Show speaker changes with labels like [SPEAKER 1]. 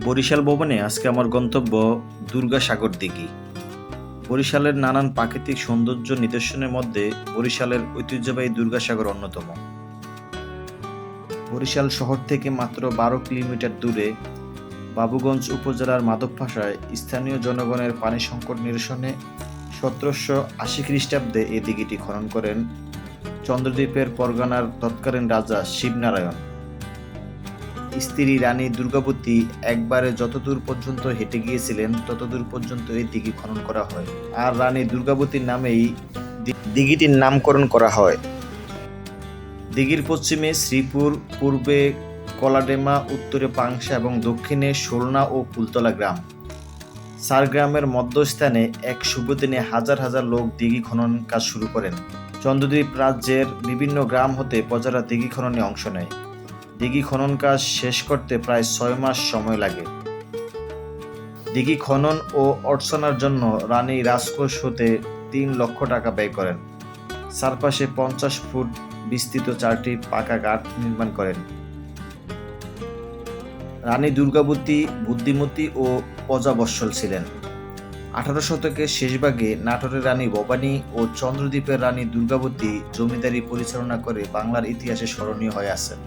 [SPEAKER 1] বরিশাল ভবনে আজকে আমার গন্তব্য দুর্গাসাগর দিঘি। বরিশালের নানান প্রাকৃতিক সৌন্দর্য নিদর্শনের মধ্যে বরিশালের ঐতিহ্যবাহী দুর্গাসাগর অন্যতম। বরিশাল শহর থেকে মাত্র 12 কিলোমিটার দূরে বাবুগঞ্জ উপজেলার মাধবপাশায় স্থানীয় জনগণের পানি সংকট নিরসনে 1780 খ্রিস্টাব্দে এই দিঘিটি খনন করেন চন্দ্রদ্বীপের পরগনার তৎকালীন রাজা শিবনারায়ণ। স্ত্রী রানী দুর্গাবতী একবারে যতদূর পর্যন্ত হেঁটে গিয়েছিলেন ততদূর পর্যন্ত এই দিঘি খনন করা হয়, আর রানী দুর্গাবতীর নামেই দিঘিটির নামকরণ করা হয়। দিঘির পশ্চিমে শ্রীপুর, পূর্বে কলাডেমা, উত্তরে পাংশা এবং দক্ষিণে শোলনা ও ফুলতলা গ্রাম। চার গ্রামের মধ্যস্থানে এক শুভ দিনে হাজার হাজার লোক দিঘি খনন কাজ শুরু করেন। চন্দ্রদ্বীপ রাজ্যের বিভিন্ন গ্রাম হতে প্রজারা দিঘি খননে অংশ নেয়। দিঘি খনন কাজ শেষ করতে প্রায় 6 মাস সময় লাগে। দিঘি খনন ও অর্চনার জন্য রানী রাজকোষ হতে 3 লক্ষ টাকা ব্যয় করেন। চারপাশে 50 ফুট বিস্তৃত 4টি পাকা ঘাট নির্মাণ করেন। রানী দুর্গাবতী বুদ্ধিমতী ও প্রজাবৎসল ছিলেন। 18 শতকের শেষভাগে নাটোরের রানী ভবানী ও চন্দ্রদ্বীপের রানী দুর্গাবতী জমিদারি পরিচালনা করে বাংলার ইতিহাসে স্মরণীয় হয়ে আছেন।